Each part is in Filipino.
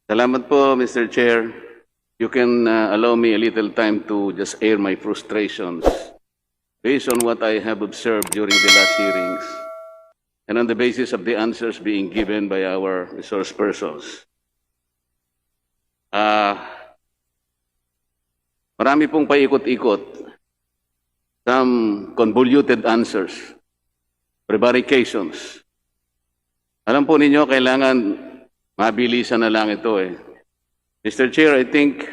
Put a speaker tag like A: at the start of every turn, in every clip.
A: Salamat po, Mr. Chair. You can allow me a little time to just air my frustrations based on what I have observed during the last hearings and on the basis of the answers being given by our resource persons. Marami pong paikot-ikot, some convoluted answers, prevarications. Alam po ninyo, kailangan mabilisan na lang ito eh. Mr. Chair, I think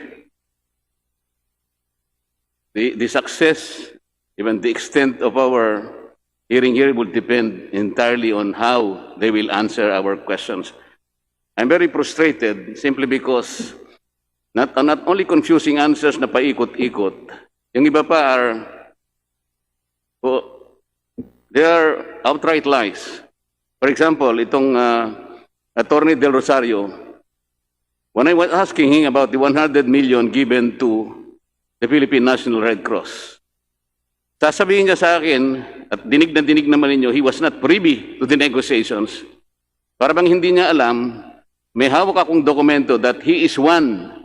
A: the success, even the extent of our hearing here will depend entirely on how they will answer our questions. I'm very frustrated simply because not only confusing answers na paikot-ikot, yung iba pa they are outright lies. For example, itong Attorney Del Rosario, when I was asking him about the 100 million given to the Philippine National Red Cross, sasabihin niya sa akin, at dinig na dinig naman ninyo, he was not privy to the negotiations. Para bang hindi niya alam, may hawak akong dokumento that he is one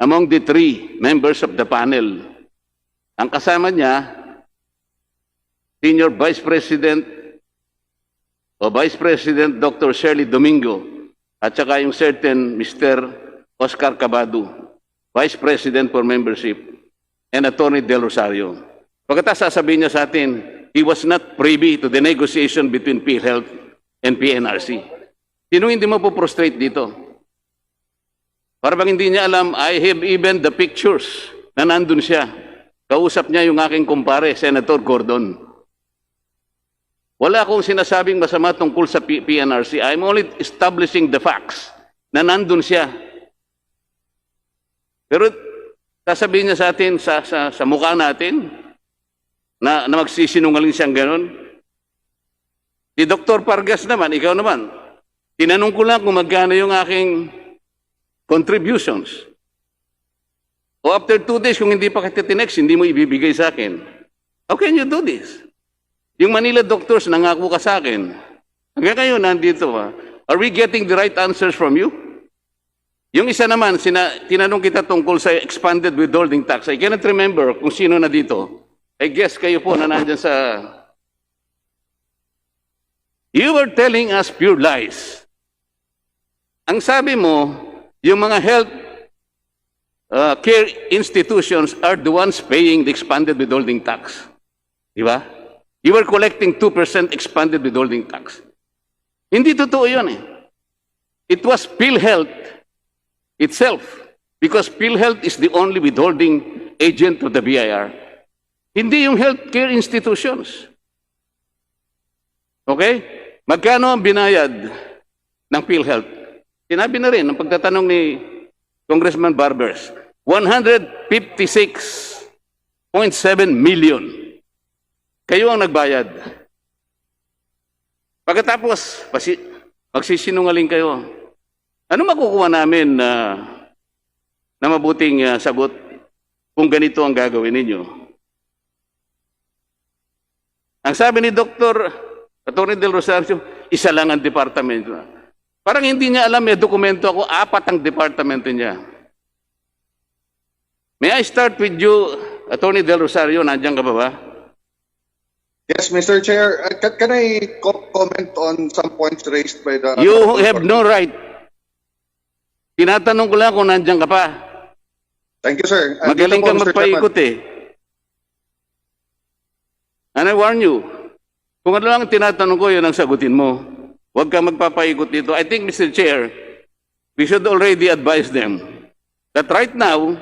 A: among the 3 members of the panel. Ang kasama niya, Senior Vice President o Vice President Dr. Shirley Domingo at saka yung certain Mr. Oscar Cabado, Vice President for Membership, and Attorney Del Rosario. Pagkatapos sasabihin niya sa atin, he was not privy to the negotiation between Philhealth and PNRC. Sino hindi mo po prostrate dito? Para bang hindi niya alam, I have even the pictures na nandun siya. Kausap niya yung aking kumpare, Senator Gordon. Wala akong sinasabing masama tungkol sa PNRC. I'm only establishing the facts na nandun siya. Pero sasabihin niya sa atin, sa mukha natin, na magsisinungaling siyang ganon. Si Dr. Pargas naman, ikaw naman, tinanong ko lang kung magkano yung aking contributions. O after 2 days, kung hindi pa kita tinext, hindi mo ibibigay sa akin. How can you do this? Yung Manila doctors, nangako ka sa akin. Hanggang kayo, nandito ba? Are we getting the right answers from you? Yung isa naman, tinanong kita tungkol sa expanded withholding tax. I cannot remember kung sino na dito. I guess kayo po na nandyan sa... You were telling us pure lies. Ang sabi mo, yung mga health care institutions are the ones paying the expanded withholding tax. Di ba? You were collecting 2% expanded withholding tax. Hindi totoo yun eh. It was Philhealth itself, because Philhealth is the only withholding agent of the BIR. Hindi yung healthcare institutions. Okay? Magkano ang binayad ng Philhealth? Sinabi na rin ng pagtatanong ni Congressman Barbers, 156.7 million. Kayo ang nagbayad. Pagkatapos, magsisinungaling kayo. Ano makukuha namin na mabuting sagot kung ganito ang gagawin ninyo? Ang sabi ni Dr. Atty. Del Rosario, isa lang ang departamento. Parang hindi niya alam, may dokumento ako, 4 ang departamento niya. May I start with you, Atty. Del Rosario, nandiyan ka ba?
B: Yes, Mr. Chair. Can I comment on some points raised by the...
A: You have no right. Tinatanong ko lang kung nandiyan ka pa.
B: Thank you, sir.
A: Magaling kang magpaikot eh. And I warn you, kung ano lang tinatanong ko, yun ang sagutin mo. Huwag kang magpapaikot dito. I think, Mr. Chair, we should already advise them that right now,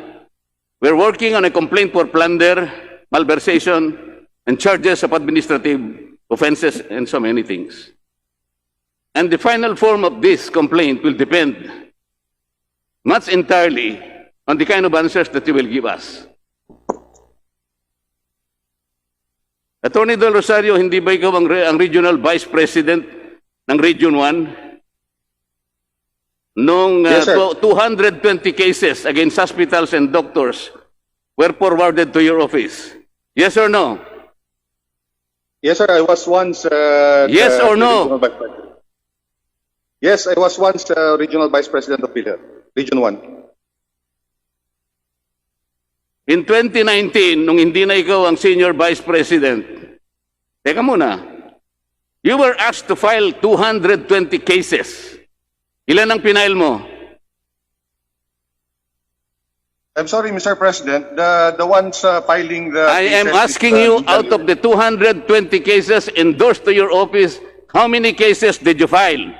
A: we're working on a complaint for plunder, malversation, and charges of administrative offenses and so many things. And the final form of this complaint will depend much entirely on the kind of answers that you will give us. Attorney Del Rosario, hindi ba ikaw ang Regional Vice President ng Region 1? Nung
B: Yes,
A: 220 cases against hospitals and doctors were forwarded to your office. Yes or no?
B: Yes, sir. I was once...
A: Yes or no?
B: Yes, I was once Regional Vice President of Philhealth. Region 1.
A: In 2019, nung hindi na ikaw ang Senior Vice President, teka muna, you were asked to file 220 cases. Ilan ang pinail mo?
B: I'm sorry, Mr. President, the ones filing the
A: I am
B: cases
A: asking
B: is,
A: you, out of the 220 cases endorsed to your office, how many cases did you file?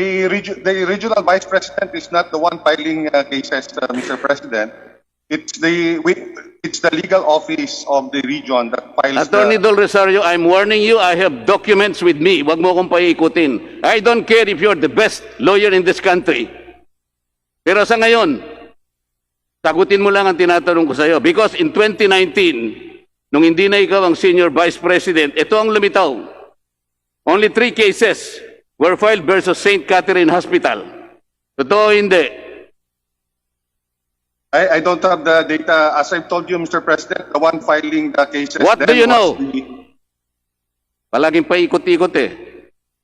B: the regional vice president is not the one filing cases, Mr. President. It's the legal office of the region that files.
A: Attorney Dol Rosario, I'm warning you, I have documents with me. Huwag mo akong paikutin. I don't care if you're the best lawyer in this country. Pero sa ngayon, sagutin mo lang ang tinatanong ko sa iyo. Because in 2019, nung hindi na ikaw ang Senior Vice President, ito ang lumitaw. Only 3 cases were filed versus St. Catherine Hospital. Totoo hindi.
B: I don't have the data. As I've told you, Mr. President, the one filing the cases.
A: What do
B: then
A: you
B: was
A: know? Palaging paikot-ikot eh.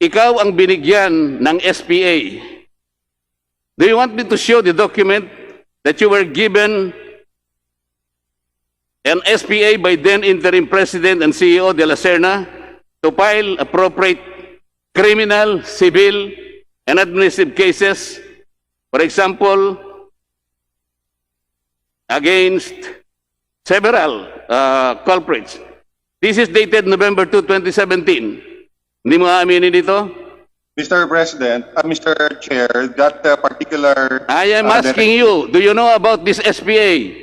A: Ikaw ang binigyan ng SPA. Do you want me to show the document that you were given an SPA by then interim President and CEO de la Serna to file appropriate criminal, civil, and administrative cases, for example, against several culprits. This is dated November 2, 2017. Hindi mo aaminin dito?
B: Mr. President, Mr. Chair, that particular.
A: I am asking you, do you know about this SPA?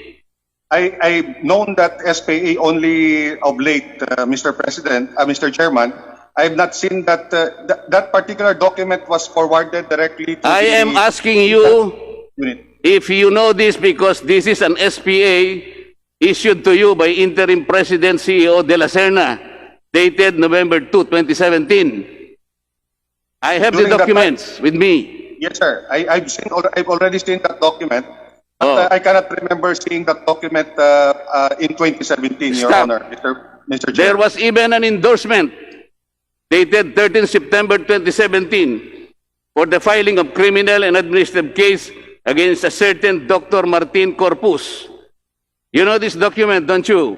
B: I've known that SPA only of late, Mr. President, Mr. Chairman. I've not seen that that particular document was forwarded directly to
A: I am asking you
B: unit.
A: if you know this because this is an SPA issued to you by interim President CEO de la Serna, dated November 2, 2017. I have the
B: During that
A: documents with me.
B: Yes, sir. I've already seen that document.
A: Oh.
B: But I cannot remember seeing that document in 2017, Your
A: Stop.
B: Honor, Mr. Chair.
A: There was even an endorsement dated 13 September 2017 for the filing of criminal and administrative case against a certain Dr. Martin Corpus. You know this document, don't you?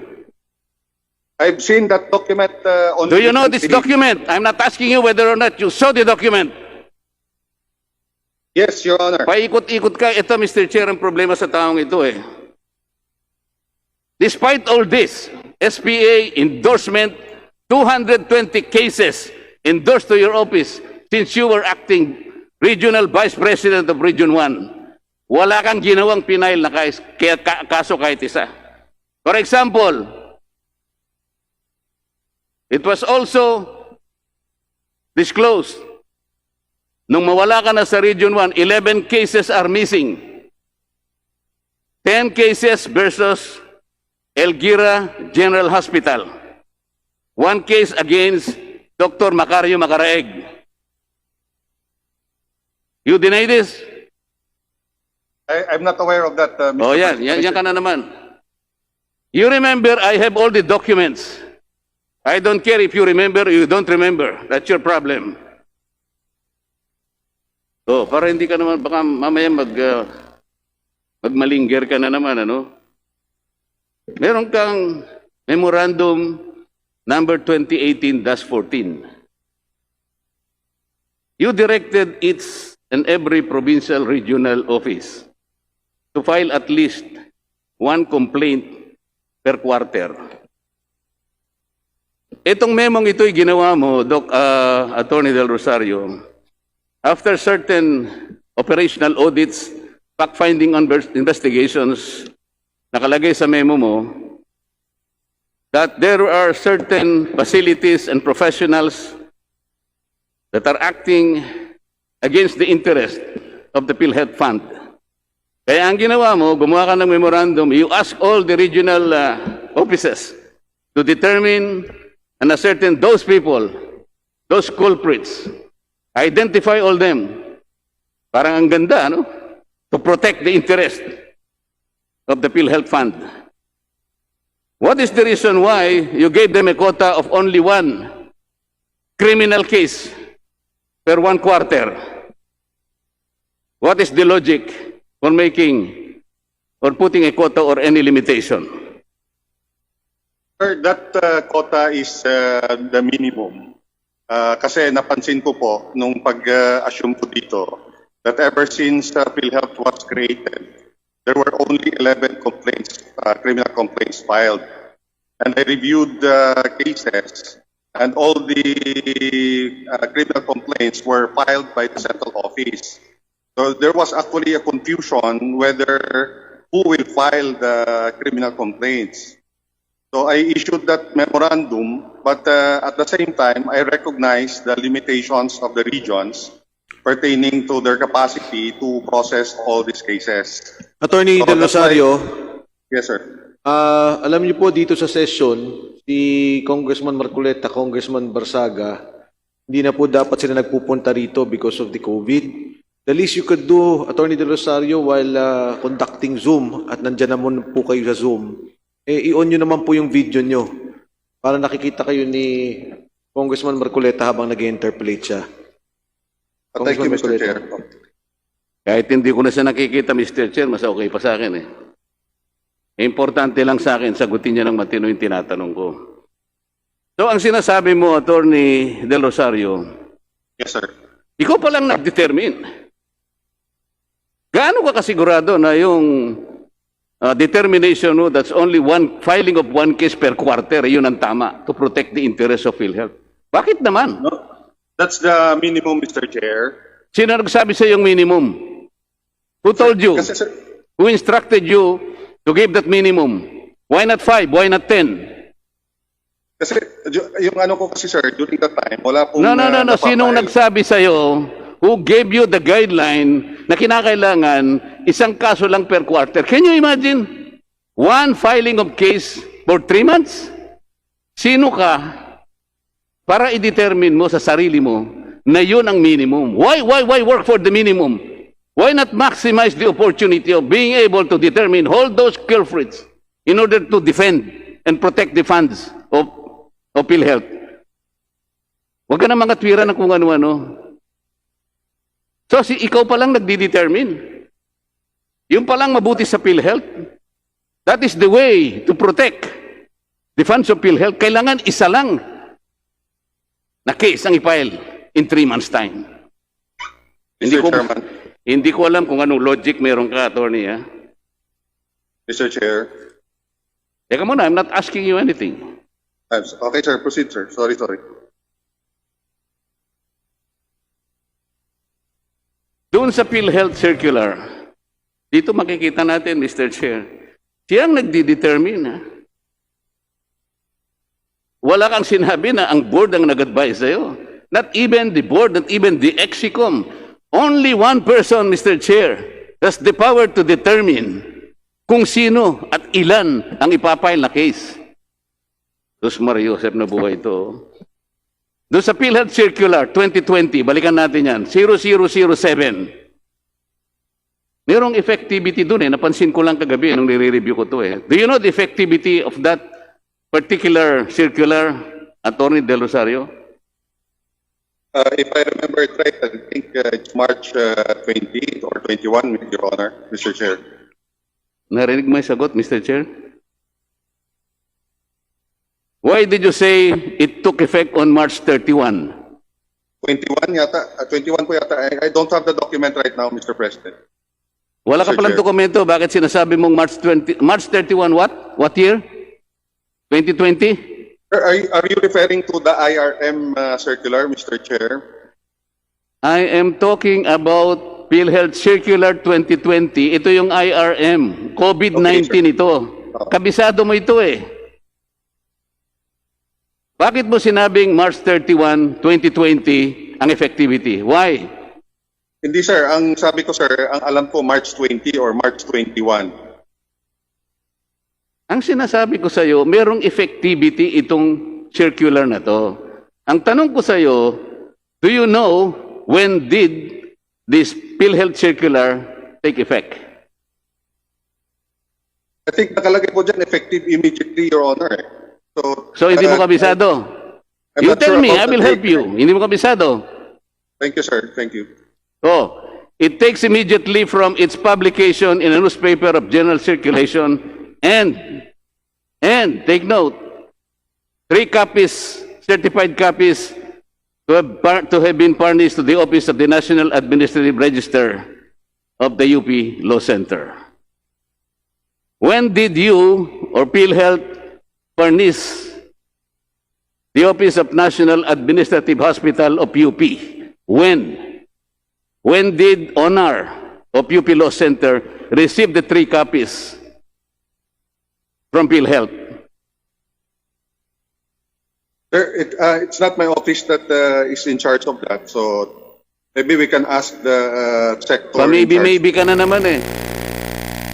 B: I've seen that document on.
A: Do you know this document? I'm not asking you whether or not you saw the document.
B: Yes, Your Honor.
A: Paikot-ikot ka. Ito, Mr. Chair, ang problema sa taong ito eh. Despite all this, SPA endorsement, 220 cases endorsed to your office since you were acting Regional Vice President of Region 1. Wala kang ginawang pinail na kaso kahit isa. For example, it was also disclosed nung mawala ka na sa Region 1, 11 cases are missing. 10 cases versus Elguira General Hospital. 1 case against Dr. Macario Macaraeg. You deny this?
B: I'm not aware of that, Mr.
A: Oh, yan. Yan ka na naman. You remember, I have all the documents. I don't care if you remember or you don't remember. That's your problem. Oh, para hindi ka naman, baka mamaya magmalingger ka na naman, ano? Meron kang memorandum number 2018-14. You directed each and every provincial regional office to file at least 1 complaint per quarter. Itong memong ito'y ginawa mo, Attorney Del Rosario, after certain operational audits, fact-finding investigations, nakalagay sa memo mo that there are certain facilities and professionals that are acting against the interest of the Philhealth Fund. Kaya ang ginawa mo, gumawa ka ng memorandum, you ask all the regional offices to determine and ascertain those people, those culprits, identify all them. Parang ang ganda, no? To protect the interest of the PhilHealth Fund. What is the reason why you gave them a quota of only 1 criminal case per 1 quarter? What is the logic for making or putting a quota or any limitation?
B: Sir, that quota is the minimum. Kasi napansin ko po nung pag-assume ko dito that ever since Philhealth was created, there were only 11 complaints, criminal complaints filed. And I reviewed the cases, and all the criminal complaints were filed by the central office. So there was actually a confusion whether who will file the criminal complaints. So I issued that memorandum, but at the same time, I recognize the limitations of the regions pertaining to their capacity to process all these cases.
C: Attorney
B: So
C: Del
B: that's why-
C: Rosario,
B: Yes, sir.
C: alam niyo po dito sa session, si Congressman Marcoleta, Congressman Barsaga, hindi na po dapat sila nagpupunta rito because of the COVID. The least you could do, Attorney Del Rosario, while conducting Zoom, at nandyan naman po kayo sa Zoom, i-on nyo naman po yung video nyo para nakikita kayo ni Congressman Marcoleta habang nag-interpolate siya.
B: Thank you, Mr.
C: Marcoleta.
B: Chair.
A: Kahit hindi ko na siya nakikita, Mr. Chair, mas okay pa sa akin eh. Importante lang sa akin, sagutin niya ng matino yung tinatanong ko. So, ang sinasabi mo, Attorney Del Rosario,
B: Yes, sir.
A: ikaw pa lang nag-determine. Gaano ka kasigurado na yung determination mo, that's only one filing of one case per quarter, yun ang tama to protect the interests of PhilHealth? Bakit naman?
B: No, that's the minimum, Mr. Chair.
A: Sino nagsabi sa yung minimum? Who told you?
B: Kasi, sir,
A: Who instructed you to give that minimum? Why not 5? Why not 10?
B: kasi yung ano ko kasi, sir, during that time, wala pong...
A: No. Sinong
B: napapile.
A: nagsabi sa'yo? Who gave you the guideline na kinakailangan isang kaso lang per quarter? Can you imagine? One filing of case for 3 months? Sino ka para i-determine mo sa sarili mo na yun ang minimum? Why work for the minimum? Why not maximize the opportunity of being able to determine all those culprits in order to defend and protect the funds of PhilHealth? Huwag ka na mga twira ng kung ano-ano. So, ikaw pa lang nagdi-determine. Yung pa lang mabuti sa PhilHealth. That is the way to protect the funds of PhilHealth. Kailangan isa lang na case ang i-file in 3 months' time.
B: Mr. Chairman,
A: Hindi ko alam kung anong logic meron ka, attorney, ha?
B: Mr. Chair.
A: Teka muna, I'm not asking you anything.
B: Okay, sir. Proceed, sir. Sorry.
A: Doon sa PhilHealth Circular, dito makikita natin, Mr. Chair, siyang nagdi-determine, ha? Wala kang sinabi na ang board ang nag-advise sa'yo. Not even the board, not even the EXICOM. Only one person, Mr. Chair, has the power to determine kung sino at ilan ang ipapile na case. Diyos Maria Joseph na buhay ito. Doon sa PhilHealth Circular 2020, balikan natin yan, 0007. Merong effectivity doon eh. Napansin ko lang kagabi nung nire-review ko to eh. Do you know the effectivity of that particular circular, Attorney Del Rosario?
B: If I remember it right, I think it's March 20 or 21, Your Honor, Mr. Chair.
A: Narinig mo yung sagot, Mr. Chair? Why did you say it took effect on March 31?
B: 21 yata. 21 po yata. I don't have the document right now, Mr. President.
A: Wala ka
B: Mr.
A: palang
B: Chair.
A: dokumento. Bakit sinasabi mong March 31 what? What year? 2020?
B: Sir, are you referring to the IRM circular, Mr. Chair?
A: I am talking about PhilHealth Circular 2020. Ito yung IRM. COVID-19
B: Okay,
A: ito. Kabisado mo ito eh. Bakit mo sinabing March 31, 2020 ang effectivity? Why?
B: Hindi, sir. Ang sabi ko, sir, ang alam ko March 20 or March 21.
A: Ang sinasabi ko sa iyo, merong effectivity itong circular na to. Ang tanong ko sa iyo, do you know when did this PhilHealth circular take effect?
B: I think nakalagay po dyan, effective immediately, Your Honor.
A: So hindi mo kabisado?
B: I'm
A: You
B: not
A: tell
B: sure
A: me,
B: about
A: I will
B: the
A: help
B: date.
A: you. Hindi mo kabisado?
B: Thank you, sir. Thank you.
A: Oh, it takes immediately from its publication in a newspaper of general circulation and take note, 3 copies, certified copies, to have been furnished to the Office of the National Administrative Register of the UP Law Center. When did you or PhilHealth furnish the Office of National Administrative Hospital of UP? When? When did Honor of UP Law Center receive the 3 copies from PhilHealth?
B: Sir, it's not my office that is in charge of that. So maybe we can ask the sector.
A: Maybe ka na naman eh.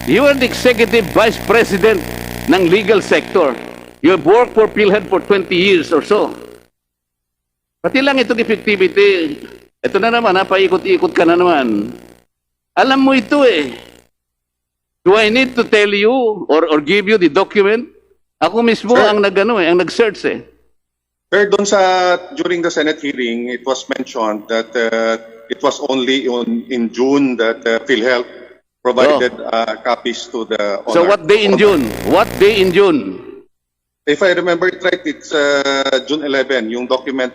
A: You are the Executive Vice President ng legal sector. You have worked for PhilHealth for 20 years or so. Pati lang itong effectivity. Ito na naman, paikot-ikot ka na naman. Alam mo ito eh. Do I need to tell you or give you the document? Ako mismo
B: Sir,
A: ang nag-search eh.
B: Sir, during the Senate hearing, it was mentioned that it was only in June that PhilHealth provided copies to the Honor.
A: So what day in June? What day in June?
B: If I remember it right, it's June 11, yung document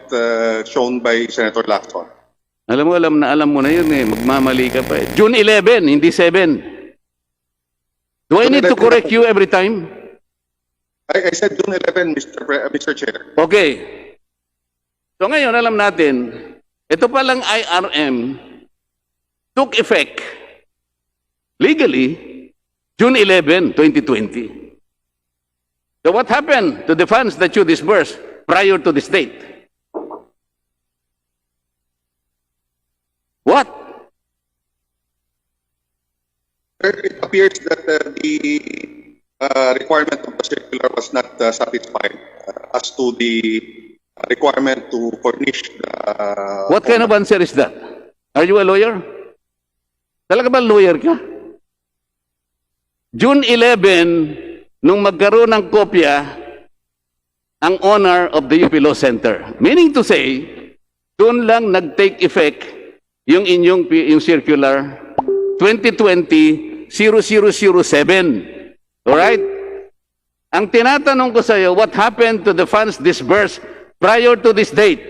B: shown by Senator Lacson.
A: Alam mo na yun eh. Magmamali ka pa eh. June 11, hindi 7. Do I need to correct you every time?
B: I said June 11, Mr. Chair.
A: Okay. So ngayon, alam natin, ito palang IRM took effect legally June 11, 2020. So what happened to the funds that you disbursed prior to this date? What?
B: Sir, it appears that the requirement of the circular was not satisfied as to the requirement to furnish the...
A: What kind of answer is that? Are you a lawyer? Talaga ba lawyer ka? June 11, nung magkaroon ng kopya ang owner of the UP Law Center. Meaning to say, doon lang nag-take effect yung inyong circular 2020-0007. Alright? Ang tinatanong ko sa iyo, what happened to the funds disbursed prior to this date?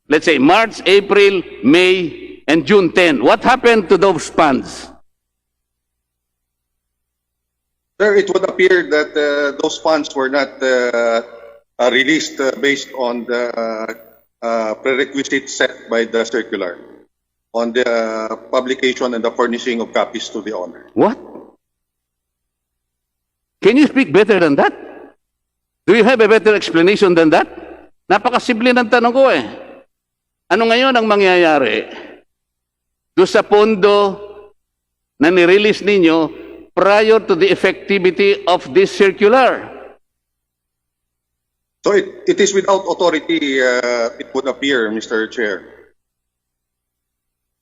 A: Let's say March, April, May, and June 10. What happened to those funds?
B: Sir, it would appear that those funds were not released based on the prerequisites set by the circular on the publication and the furnishing of copies to the owner.
A: What? Can you speak better than that? Do you have a better explanation than that? Napakasimple ng tanong ko eh. Ano ngayon ang mangyayari doon sa pondo na nirelease ninyo prior to the effectivity of this circular?
B: So it is without authority, it would appear, Mr. Chair.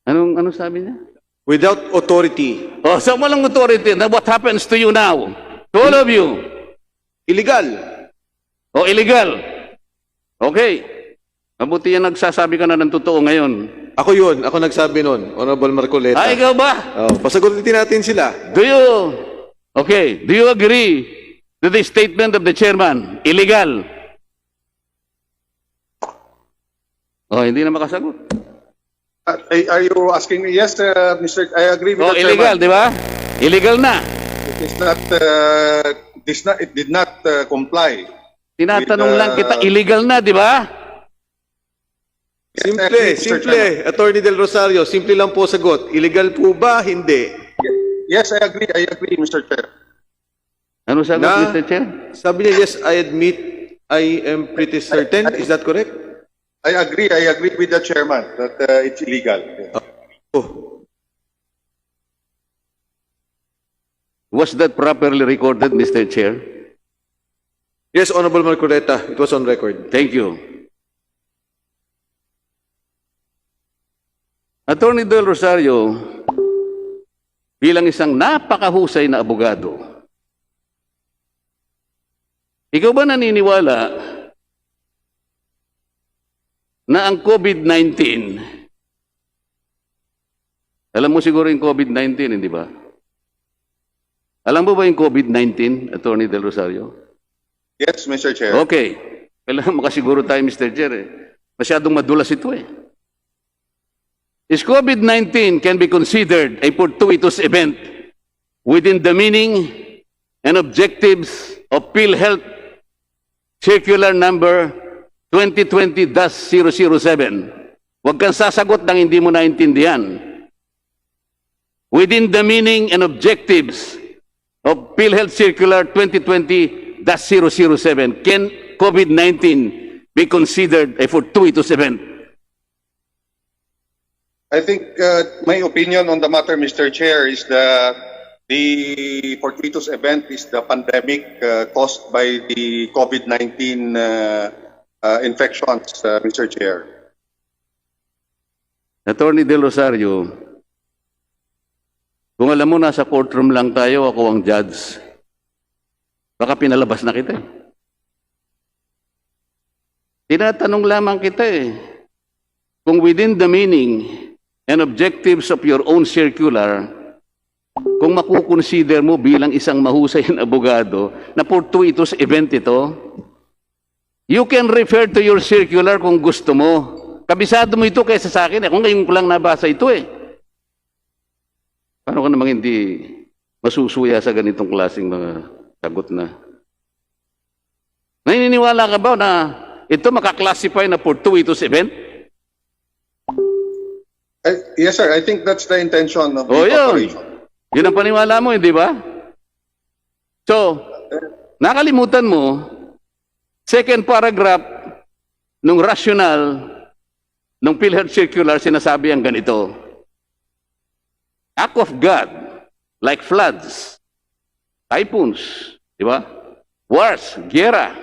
A: Anong sabi niya?
C: Without authority.
A: Oh, sa walang authority, then what happens to you now? To all of you?
C: Illegal.
A: O illegal? Okay. Mabuti yan nagsasabi ka na ng totoo ngayon.
C: Ako yun. Ako nagsabi nun. Honorable Marcoleta.
A: Ah, ikaw ba?
C: Oh, pasagutin natin sila.
A: Do you agree to the statement of the chairman? Illegal? Oh, hindi na makasagot.
B: Are you asking me? Yes, Mr. I agree with
A: Oh,
B: the
A: illegal,
B: chairman.
A: di ba? Illegal na.
B: It did not comply.
A: Tinatanong
B: With,
A: lang kita, illegal na, di ba?
B: Yes, I agree, Mr.
C: Simple.
B: Chairman.
C: Attorney Del Rosario, simple lang po sagot. Illegal po ba? Hindi.
B: Yes, I agree, Mr. Chair.
A: Ano sagot,
C: Na-
A: Mr. Chair?
C: Sabi niya, yes, I admit, I am pretty certain. Is that correct?
B: I agree with the chairman that it's illegal.
C: Oh.
A: Was that properly recorded, Mr. Chair?
C: Yes, Honorable Marcoleta, it was on record.
A: Thank you. Attorney Del Rosario, bilang isang napakahusay na abogado, ikaw ba naniniwala na ang COVID-19 Alam mo siguro yung COVID-19, hindi ba? Alam mo ba yung COVID-19, Attorney Del Rosario?
B: Yes, Mr. Chair.
A: Okay. Kailangan makasiguro tayo, Mr. Chair. Masyadong madulas ito eh. Is COVID-19 can be considered a fortuitous event within the meaning and objectives of Philhealth Circular Number 2020-007. Huwag kang sasagot ng hindi mo naintindihan. Within the meaning and objectives of Philhealth Circular 2020-007, can COVID-19 be considered a fortuitous event?
B: I think my opinion on the matter, Mr. Chair, is that the fortuitous event is the pandemic caused by the COVID-19 infections, Mr. Chair.
A: Attorney Del Rosario, kung alam mo nasa courtroom lang tayo, ako ang judge, baka pinalabas na kita eh. Tinatanong lamang kita eh, kung within the meaning and objectives of your own circular, kung makukonsider mo bilang isang mahusay na abogado na fortuitous event ito, you can refer to your circular kung gusto mo. Kabisado mo ito kaysa sa akin. Kung ngayon ko lang nabasa ito eh. Paano ka namang hindi masusuya sa ganitong klaseng mga sagot na? Naniniwala ka ba na ito makaklasify na fortuitous event?
B: Yes, sir. I think that's the intention of the
A: Yun.
B: corporation.
A: Yun ang paniwala mo, hindi ba? So, nakalimutan mo, second paragraph nung rational nung Philhealth Circular, sinasabi ang ganito. Act of God, like floods, typhoons, di ba? Wars, gera,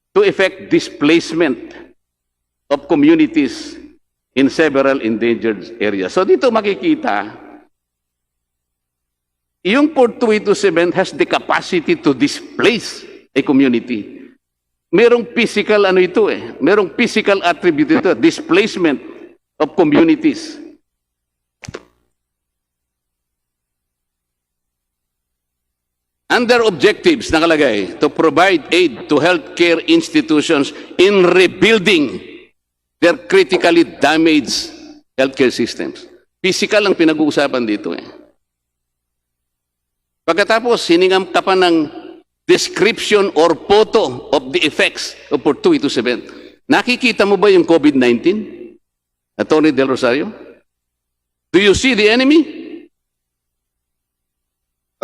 A: to effect displacement of communities in several endangered areas. So dito makikita, yung fortuitous event has the capacity to displace a community. Merong physical ano ito eh. Merong physical attribute ito, displacement of communities. Under objectives nakalagay, to provide aid to healthcare institutions in rebuilding their critically damaged healthcare systems. Physical ang pinag-uusapan dito eh. Pagkatapos, hiningam ka pa ng description or photo of the effects of fortuitous event. Nakikita mo ba yung COVID-19? Attorney Del Rosario? Do you see the enemy?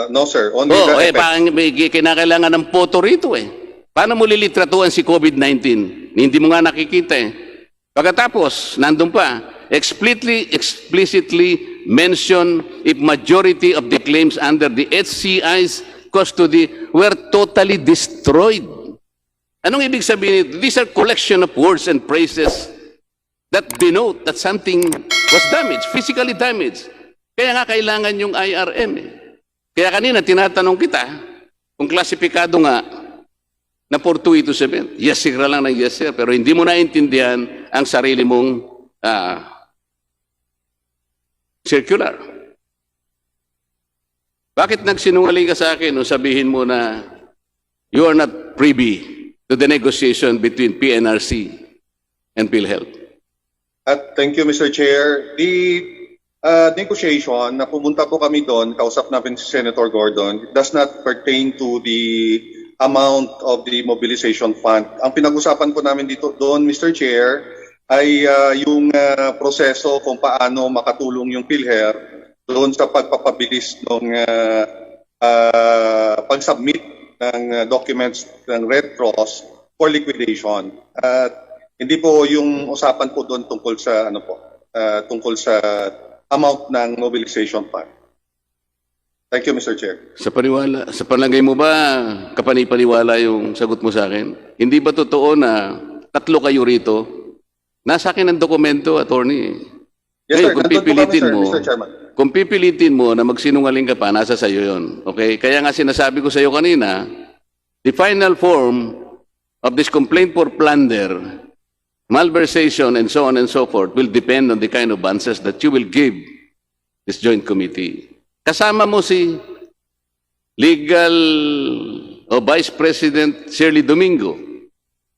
B: No, sir. Only the effects.
A: Kinakailangan ng photo rito eh. Paano mo lilitratuan si COVID-19? Hindi mo nga nakikita eh. Pagkatapos, nandun pa, explicitly mention if majority of the claims under the HCI's custody were totally destroyed. Anong ibig sabihin nito? These are collection of words and phrases that denote that something was damaged, physically damaged. Kaya nga kailangan yung IRM eh. Kaya kanina tinatanong kita kung klasifikado nga na fortuitous event. Yes sir lang ng yes sir, pero hindi mo naintindihan ang sarili mong circular. Bakit nagsinungaling ka sa akin nung sabihin mo na you are not privy to the negotiation between PNRC and Philhealth?
B: Thank you, Mr. Chair. The negotiation, na pumunta po kami doon, kausap namin si Senator Gordon, does not pertain to the amount of the mobilization fund. Ang pinag-usapan po namin dito doon, Mr. Chair, ay yung proseso kung paano makatulong yung PhilHealth doon sa pagpapabilis ng pag-submit ng documents ng Red Cross for liquidation. Hindi po yung usapan po doon tungkol sa tungkol sa amount ng mobilization fund. Thank you, Mr. Chair.
A: Sa palagay mo ba, kapanipaniwala yung sagot mo sa akin? Hindi ba totoo na tatlo kayo rito? Nasa akin ang dokumento, attorney.
B: Yes, sir.
A: Kung
B: Nandun po kami,
A: pipilitin
B: sir,
A: mo,
B: Mr. Chairman.
A: kung pipilitin mo na magsinungaling ka pa, nasa sayo yun. Okay? Kaya nga sinasabi ko sa iyo kanina, the final form of this complaint for plunder, malversation, and so on and so forth will depend on the kind of answers that you will give this joint committee. Kasama mo si Legal Vice President Shirley Domingo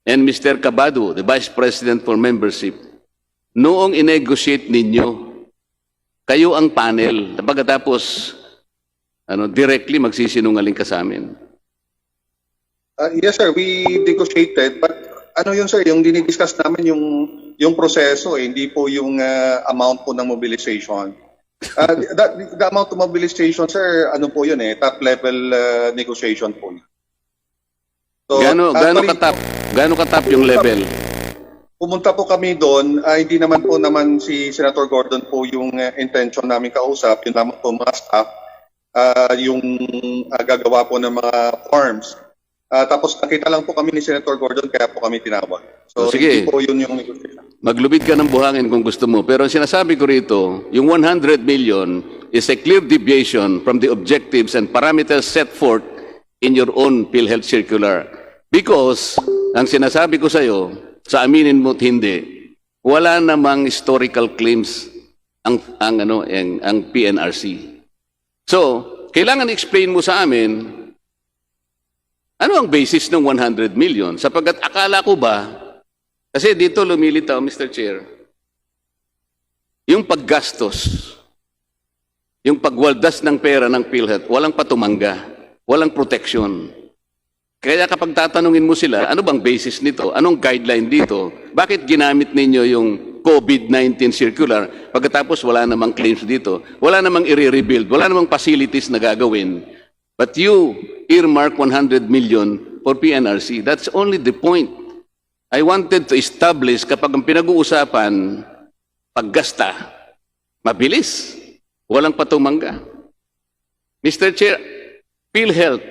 A: and Mr. Cabado, the Vice President for Membership. Noong inegotiate ninyo, kayo ang panel. Pagkatapos, directly magsisinungaling ka sa amin.
B: Yes sir, we negotiated, but yun sir, yung dinidiscuss namin yung proseso, hindi po yung amount po ng mobilization. The amount of mobilization sir, po yun top level negotiation po. So,
A: Gaano katap yung level?
B: Pumunta po kami doon, hindi naman si Senator Gordon po yung intention namin kausap, yun naman po mga staff, yung gagawa po ng mga forms. Tapos nakita lang po kami ni Senator Gordon, kaya po kami tinawag. So
A: sige,
B: hindi po yun yung negotiation.
A: Maglubid ka ng buhangin kung gusto mo. Pero ang sinasabi ko rito, yung 100 million is a clear deviation from the objectives and parameters set forth in your own PhilHealth circular. Because, ang sinasabi ko sa'yo, sa aminin mo't hindi, wala namang historical claims ang PNRC. So, kailangan explain mo sa amin ano ang basis ng 100 million? Sapagkat akala ko ba, kasi dito lumilitaw, Mr. Chair, yung paggastos, yung pagwaldas ng pera ng PhilHealth, walang patumangga, walang protection. Kaya kapag tatanungin mo sila, ano bang basis nito? Anong guideline dito? Bakit ginamit ninyo yung COVID-19 circular pagkatapos wala namang claims dito? Wala namang i-rebuild, wala namang facilities na gagawin. But you earmark 100 million for PNRC. That's only the point. I wanted to establish kapag ang pinag-uusapan, paggasta, mabilis, walang patumangga. Mr. Chair, PhilHealth,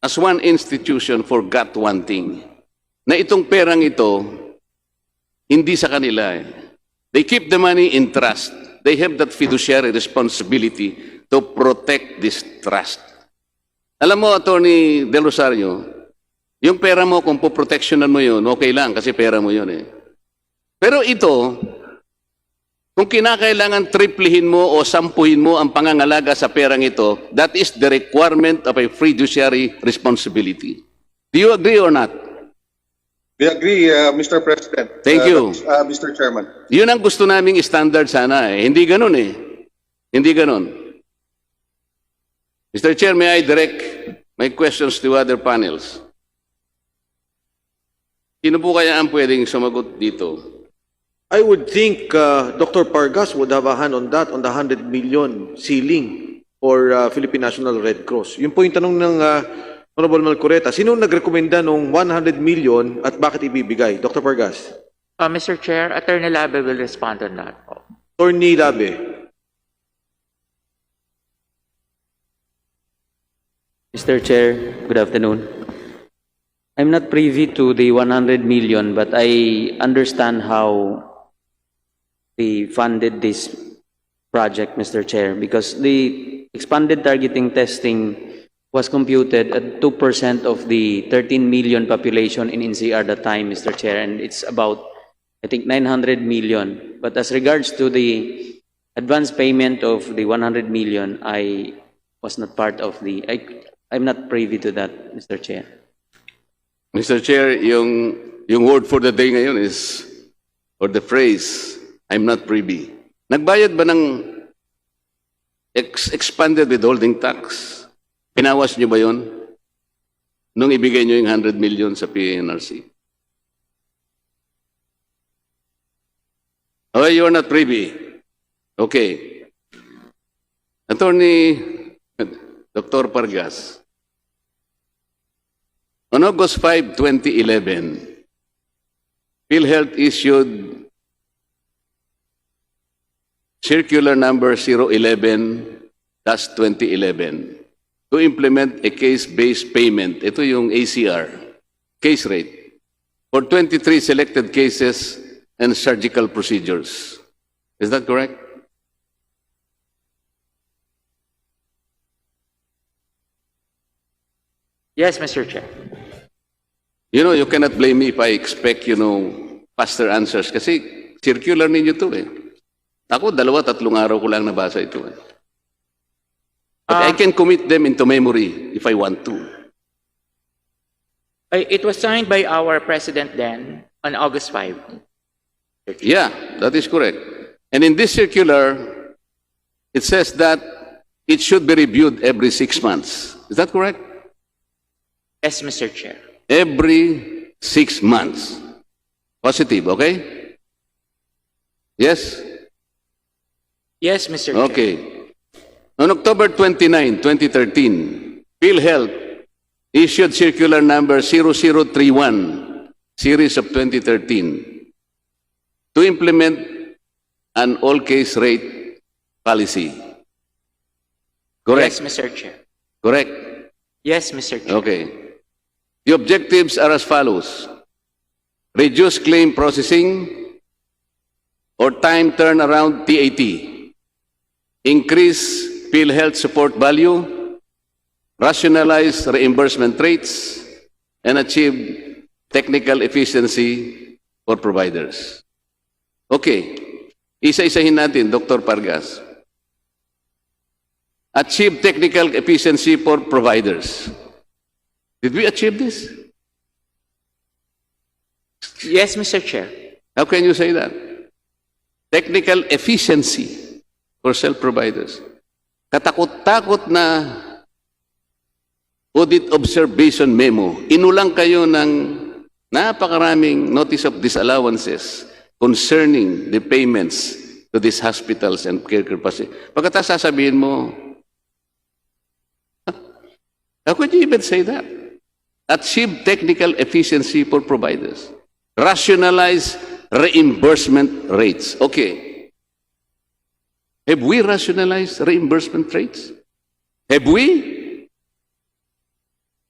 A: as one institution, forgot one thing. Na itong perang ito, hindi sa kanila. They keep the money in trust. They have that fiduciary responsibility to protect this trust. Alam mo, Attorney Del Rosario, yung pera mo, kung po-protectionan mo yun, okay lang kasi pera mo yun eh. Pero ito, kung kinakailangan triplihin mo o sampuhin mo ang pangangalaga sa perang ito, that is the requirement of a fiduciary responsibility. Do you agree or not?
B: We agree, Mr. President.
A: Thank you.
B: Mr. Chairman.
A: Yun ang gusto naming standard sana eh. Hindi ganun eh. Hindi ganun. Mr. Chair, may I direct my questions to other panels? Sino po kaya ang pwedeng sumagot dito?
C: I would think Dr. Pargas would have a hand on that, on the 100 million ceiling for Philippine National Red Cross. Yun po yung tanong ng Honorable Marcoleta. Sino nagrekomenda ng 100 million at bakit ibibigay? Dr. Pargas.
D: Mr. Chair, Attorney Labe will respond on that.
C: Attorney Labe.
E: Mr. Chair, good afternoon. I'm not privy to the 100 million, but I understand how they funded this project, Mr. Chair, because the expanded targeting testing was computed at 2% of the 13 million population in NCR at the time, Mr. Chair, and it's about, I think, 900 million. But as regards to the advance payment of the 100 million, I was not part of the... I'm not privy to that, Mr. Chair.
A: Mr. Chair, yung word for the day ngayon is, or the phrase, I'm not privy. Nagbayad ba ng expanded withholding tax? Pinawas niyo ba yun? Nung ibigay niyo yung 100 million sa PNRC? Oh, you're not privy. Okay. Attorney Dr. Pargas. On August 5, 2011, PhilHealth issued Circular Number 011-2011 to implement a case-based payment. Ito yung ACR, case rate, for 23 selected cases and surgical procedures. Is that correct?
D: Yes, Mr. Chair.
A: You know, you cannot blame me if I expect, faster answers. Kasi circular ninyo to eh. Ako, 2-3 araw ko lang nabasa ito. But I can commit them into memory if I want to.
D: It was signed by our president then on August 5.
A: Yeah, that is correct. And in this circular, it says that it should be reviewed every 6 months. Is that correct?
D: Yes, Mr. Chair.
A: Every 6 months. Positive, okay? Yes?
D: Yes, Mr. Chair.
A: Okay. On October 29, 2013, Philhealth issued circular number 0031, series of 2013, to implement an all-case rate policy. Correct?
D: Yes, Mr. Chair.
A: Correct?
D: Yes, Mr. Chair.
A: Okay. The objectives are as follows. Reduce claim processing or time turnaround TAT. Increase PhilHealth support value. Rationalize reimbursement rates. And achieve technical efficiency for providers. Okay. Isa-isahin natin, Dr. Pargas. Achieve technical efficiency for providers. Did we achieve this?
D: Yes, Mr. Chair.
A: How can you say that? Technical efficiency for self-providers. Katakot-takot na audit observation memo. Inulang kayo ng napakaraming notice of disallowances concerning the payments to these hospitals and care capacity. Pagkatapos sasabihin mo, how could you even say that? Achieve technical efficiency for providers. Rationalize reimbursement rates. Okay. Have we rationalized reimbursement rates? Have we?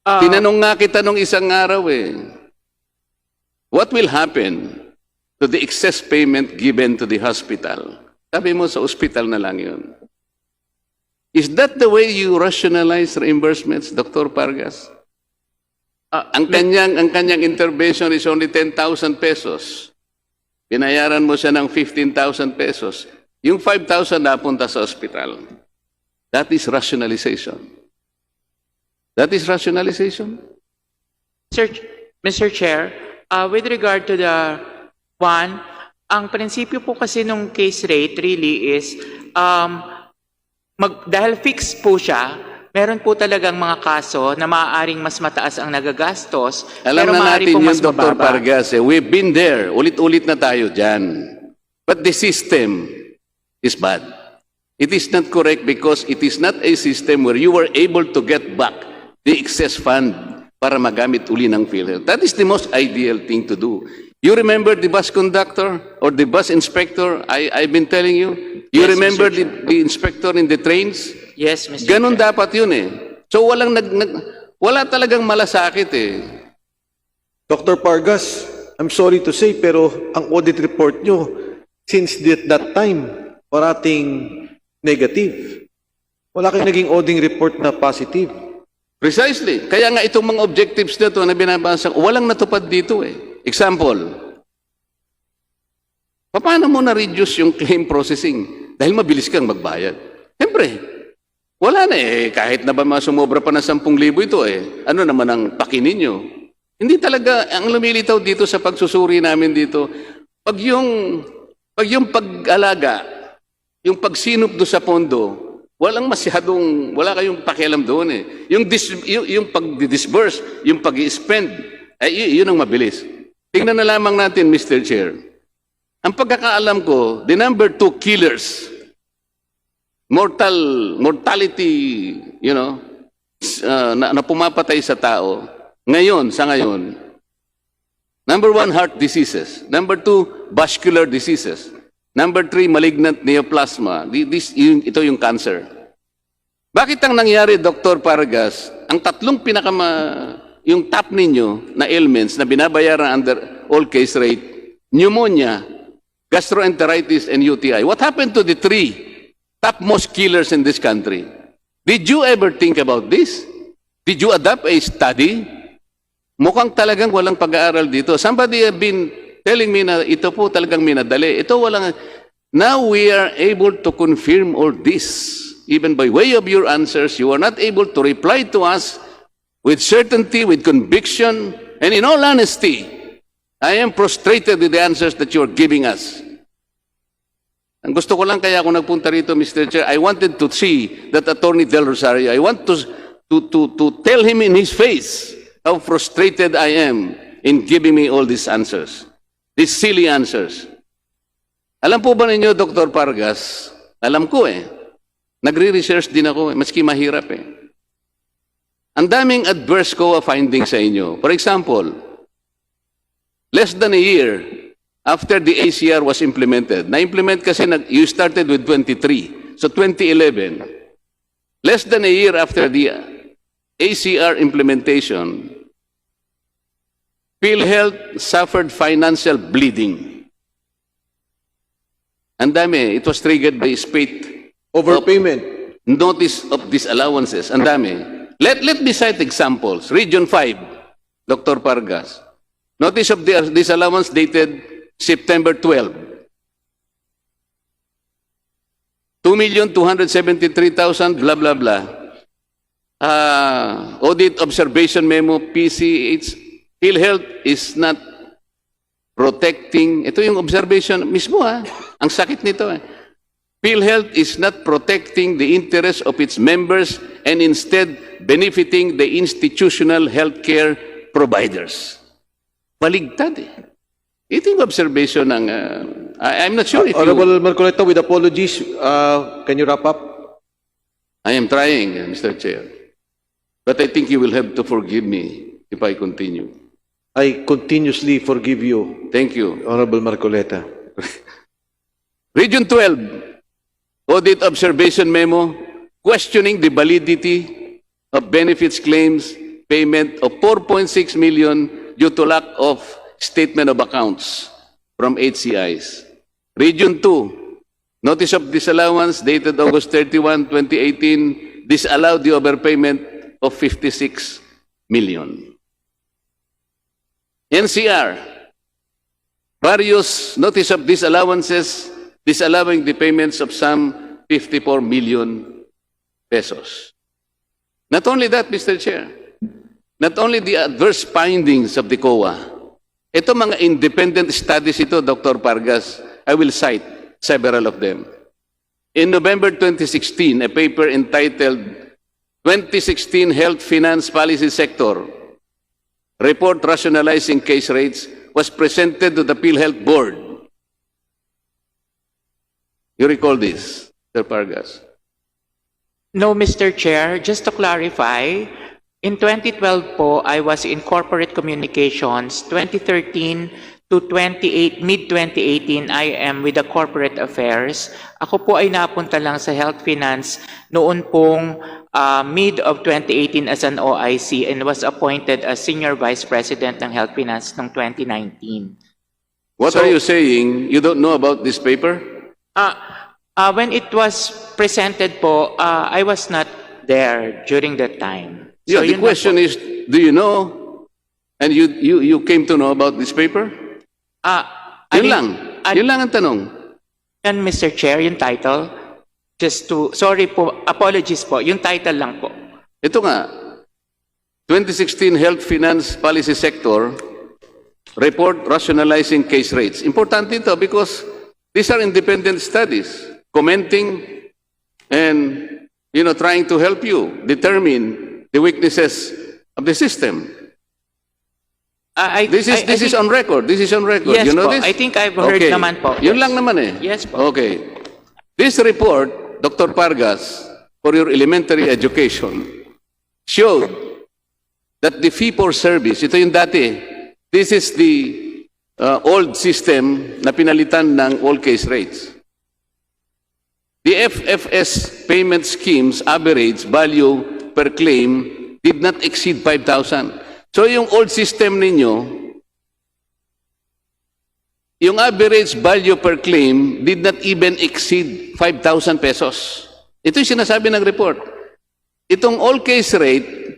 A: Tinanong nga kita nung isang araw eh. What will happen to the excess payment given to the hospital? Sabi mo sa hospital na lang yun. Is that the way you rationalize reimbursements, Dr. Pargas? Ang kanyang intervention is only 10,000 pesos. Binayaran mo siya ng 15,000 pesos. Yung 5,000 napunta sa hospital. That is rationalization. That is rationalization.
D: Mr. Chair, with regard to the one, ang prinsipyo po kasi nung case rate really is, dahil fixed po siya, meron po talagang mga kaso na maaaring mas mataas ang nagagastos,
A: Alam
D: pero
A: na
D: maaari
A: natin
D: po
A: yun,
D: mas
A: Dr.
D: mababa.
A: Pargas. We've been there. Ulit-ulit na tayo dyan. But the system is bad. It is not correct because it is not a system where you were able to get back the excess fund para magamit uli ng PhilHealth. That is the most ideal thing to do. You remember the bus conductor or the bus inspector? I've been telling you. You
D: Yes,
A: remember
D: Mr. Chair.
A: the inspector in the trains?
D: Yes, Mr.
A: Ganon
D: Chair.
A: dapat yun eh. So wala talagang malasakit eh.
C: Dr. Pargas, I'm sorry to say, pero ang audit report nyo, since that time, parating negative. Wala kayong naging audit report na positive.
A: Precisely. Kaya nga itong mga objectives na ito na binabasa, walang natupad dito eh. Example, paano mo na-reduce yung claim processing? Dahil mabilis kang magbayad. Siyempre, wala na eh. Kahit na ba sumobra pa ng 10,000 ito eh. Ano naman ang pakinin nyo? Hindi talaga, ang lumilitaw dito sa pagsusuri namin dito, pag yung pag-alaga, yung pagsinop do sa pondo, wala kayong pakialam doon eh. Yung pag-disburse, yung pag-spend, yun ang mabilis. Tingnan na lamang natin, Mr. Chair. Ang pagkakaalam ko, the number 2 killers, mortality, na pumapatay sa tao, sa ngayon, number 1, heart diseases. Number 2, vascular diseases. Number 3, malignant neoplasma. Ito yung cancer. Bakit ang nangyari, Dr. Pargas, ang tatlong yung top ninyo na ailments na binabayaran under all case rate, pneumonia, gastroenteritis, and UTI. What happened to the 3 topmost killers in this country? Did you ever think about this? Did you adopt a study? Mukhang talagang walang pag-aaral dito. Somebody have been telling me na ito po talagang minadali. Ito Now we are able to confirm all this. Even by way of your answers, you are not able to reply to us with certainty, with conviction, and in all honesty, I am frustrated with the answers that you are giving us. Ang gusto ko lang kaya ako nagpunta rito, Mr. Chair, I wanted to see that Attorney Del Rosario. I want to tell him in his face how frustrated I am in giving me all these answers, these silly answers. Alam po ba ninyo, Dr. Pargas, alam ko nagre-research din ako maski mahirap Ang daming adverse COA findings sa inyo. For example, less than a year after the ACR was implemented, na-implement kasi you started with 23, so 2011, less than a year after the ACR implementation, Philhealth suffered financial bleeding. Ang dami, it was triggered by spate
C: Overpayment.
A: notice of disallowances. Ang dami. Let me cite examples. Region 5, Dr. Pargas. Notice of disallowance dated September 12. 2,273,000, blah, blah, blah. Audit observation memo, PCH. Philhealth is not protecting. Ito yung observation mismo Ang sakit nito Philhealth is not protecting the interests of its members and instead benefiting the institutional healthcare providers. Baligtad Ito yung observation ng... I'm not sure if
C: Honorable Marcoleta, with apologies, can you wrap up?
A: I am trying, Mr. Chair. But I think you will have to forgive me if I continue.
C: I continuously forgive you,
A: Thank you.
C: Honorable Marcoleta.
A: Region 12, audit observation memo, questioning the validity of benefits claims payment of 4.6 million due to lack of statement of accounts from HCIs. Region 2, notice of disallowance dated August 31, 2018, disallowed the overpayment of 56 million. NCR, various notice of disallowances disallowing the payments of some 54 million pesos. Not only that, Mr. Chair, not only the adverse findings of the COA, ito mga independent studies ito, Dr. Pargas, I will cite several of them. In November 2016, a paper entitled 2016 Health Finance Policy Sector Report Rationalizing Case Rates was presented to the Philhealth Board. You recall this, Sir Pargas?
D: No, Mr. Chair. Just to clarify, in 2012 po, I was in corporate communications. 2013 to mid-2018, I am with the corporate affairs. Ako po ay napunta lang sa health finance noon pong mid of 2018 as an OIC and was appointed as Senior Vice President ng Health Finance noong 2019.
A: What are you saying? You don't know about this paper?
D: When it was presented po, I was not there during that time.
A: Yeah, the
D: yun na
A: question
D: po.
A: is, do you know? And you came to know about this paper? Yun lang. Yun lang ang tanong.
D: Yan, Mr. Chair, yung title. Sorry po, apologies po, yung title lang po.
A: Ito nga, 2016 Health Finance Policy Sector Report Rationalizing Case Rates. Importante ito because these are independent studies commenting and trying to help you determine the weaknesses of the system. This is on record. This is on record.
D: Yes
A: you know
D: po,
A: this?
D: I think I've heard
A: Okay.
D: naman po.
A: Yun
D: Yes.
A: lang naman
D: Yes po.
A: Okay. This report, Dr. Pargas, for your elementary education, showed that the fee for service, ito yung dati, this is the old system na pinalitan ng all case rates. The FFS payment schemes average value per claim did not exceed 5,000. So yung old system ninyo, yung average value per claim did not even exceed 5,000 pesos. Ito yung sinasabi ng report. Itong all case rate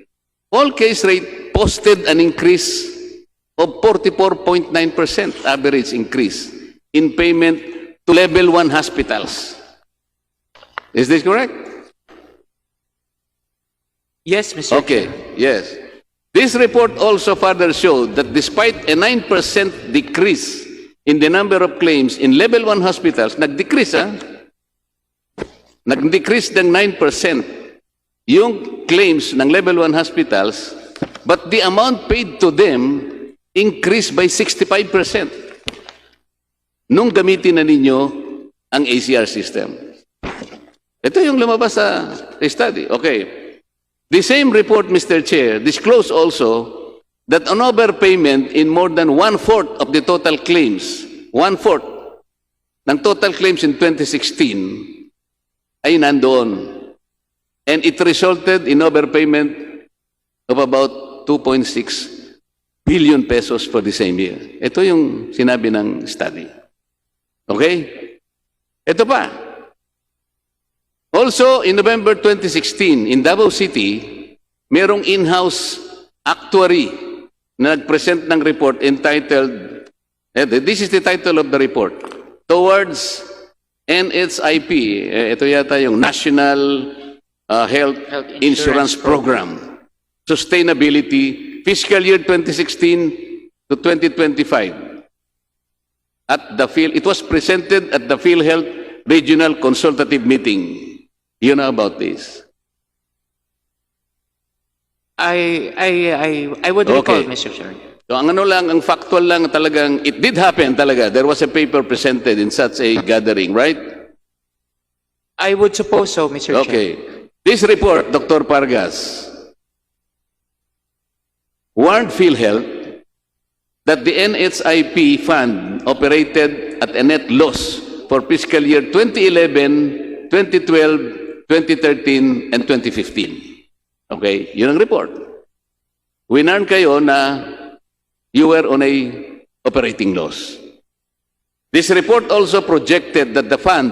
A: posted an increase of 44.9% average increase in payment to level 1 hospitals. Is this correct?
D: Yes, Mr.
A: Okay,
D: Chair.
A: yes. This report also further showed that despite a 9% decrease in the number of claims in level 1 hospitals, nag-decrease nag-decrease ng 9% yung claims ng level 1 hospitals, but the amount paid to them increased by 65% nung gamitin na ninyo ang ACR system. Ito yung lumabas sa study. Okay. The same report, Mr. Chair, disclosed also that an overpayment in more than 1/4 of the total claims, 1/4 ng total claims in 2016 ay nandoon. And it resulted in overpayment of about 2.6 billion pesos for the same year. Ito yung sinabi ng study. Okay? Ito pa. Also, in November 2016, in Davao City, merong in-house actuary na nag-present ng report entitled, this is the title of the report, Towards NHIP, ito yata yung National Health Insurance Program, Sustainability, Fiscal Year 2016 to 2025. It was presented at the Philhealth Regional Consultative Meeting. You know about this?
D: I would recall, Mr. Chair.
A: So ang ano lang, ang factual lang talagang, it did happen talaga. There was a paper presented in such a gathering, right?
D: I would suppose so, Mr. Chair.
A: Okay. This report, Dr. Pargas, warned PhilHealth that the NHIP fund operated at a net loss for fiscal year 2011, 2012, 2013, and 2015. Okay? Yun ang report. Winarn kayo na you were on a operating loss. This report also projected that the fund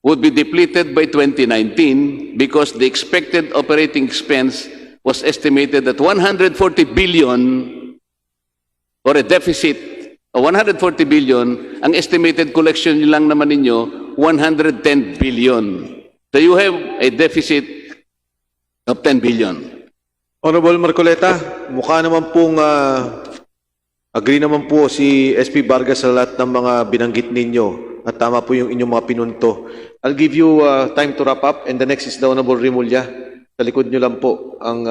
A: would be depleted by 2019 because the expected operating expense was estimated at 140 billion or a deficit of 140 billion. Ang estimated collection lang naman ninyo, 110 billion. So you have a deficit of 10 billion.
C: Honorable Marcoleta, mukha naman pong agree naman po si SP Vargas sa lahat ng mga binanggit ninyo at tama po yung inyong mga pinunto. I'll give you time to wrap up and the next is the Honorable Rimulya. Sa likod nyo lang po ang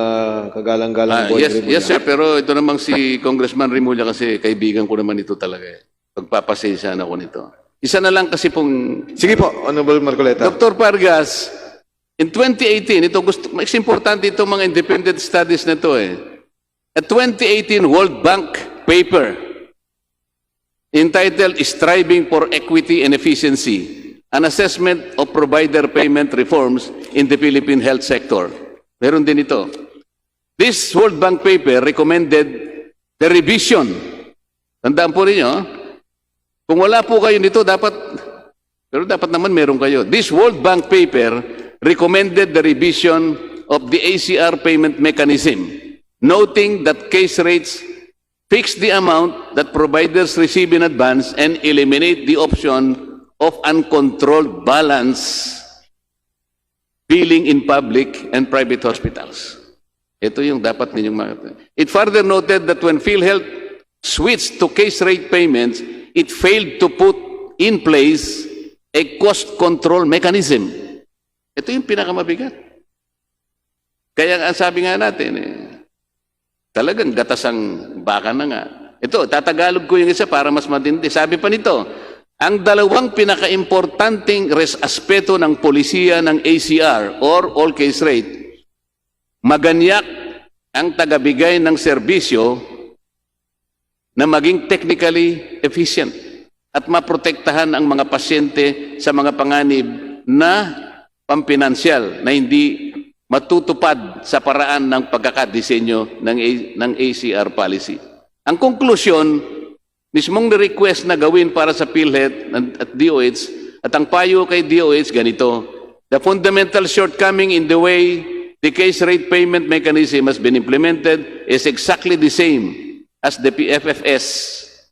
C: kagalang-galang boy Rimulya.
A: Yes, sir, pero ito namang si Congressman Rimulya kasi kaibigan ko naman ito talaga. Pagpapasensya na ako nito. Isa na lang kasi pong...
C: Sige po, Honorable Marcoleta.
A: Dr. Pargas, in 2018, mas importante itong mga independent studies na ito eh. A 2018 World Bank paper entitled Striving for Equity and Efficiency, an assessment of provider payment reforms in the Philippine health sector. Meron din ito. This World Bank paper recommended the revision. Tandaan po ninyo, kung wala po kayo nito, dapat naman meron kayo. This World Bank paper recommended the revision of the ACR payment mechanism, noting that case rates fix the amount that providers receive in advance and eliminate the option of uncontrolled balance billing in public and private hospitals. Ito yung dapat ninyong makita. It further noted that when PhilHealth switched to case rate payments, it failed to put in place a cost control mechanism. Ito yung pinakamabigat. Kaya ang sabi nga natin, talagang gatasang baka na nga. Ito, tatagalog ko yung isa para mas matindi. Sabi pa nito, ang dalawang pinaka-importanting aspeto ng polisiya ng ACR or all case rate, maganyak ang tagabigay ng serbisyo na maging technically efficient at maprotektahan ang mga pasyente sa mga panganib na pampinansyal na hindi matutupad sa paraan ng pagkakadisenyo ng ACR policy. Ang konklusyon, mismong request na gawin para sa PhilHealth at DOH at ang payo kay DOH ganito, the fundamental shortcoming in the way the case rate payment mechanism has been implemented is exactly the same as the PFFS.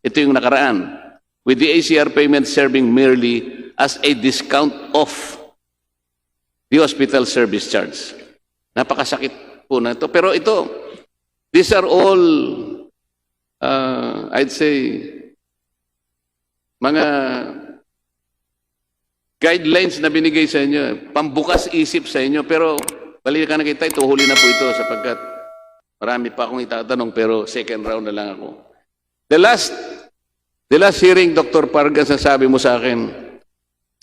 A: Ito yung nakaraan. with the ACR payment serving merely as a discount off the hospital service charge. Napakasakit po na ito. Pero ito, these are all, I'd say, mga guidelines na binigay sa inyo, pambukas isip sa inyo, pero balikan na kita, tuhuli na po ito sapagkat marami pa akong itatanong pero second round na lang ako. The last hearing, Dr. Pargas, sabi mo sa akin,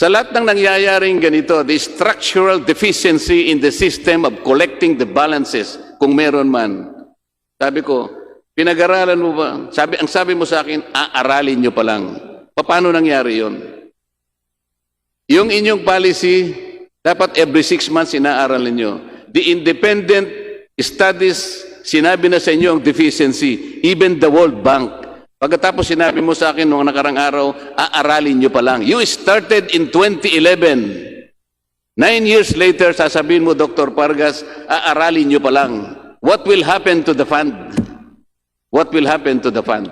A: sa lahat ng nangyayaring ganito, the structural deficiency in the system of collecting the balances, kung meron man, sabi ko, pinag-aralan mo ba? Ang sabi mo sa akin, aaralin nyo pa lang. Paano nangyari yon? Yung inyong policy, dapat every 6 months inaaralan nyo. The independent studies, sinabi na sa inyo ang deficiency, even the World Bank. Pagkatapos sinabi mo sa akin noong nakarang araw, aaralin nyo pa lang. You started in 2011. 9 years later, sasabihin mo, Dr. Pargas, aaralin nyo pa lang. What will happen to the fund? What will happen to the fund?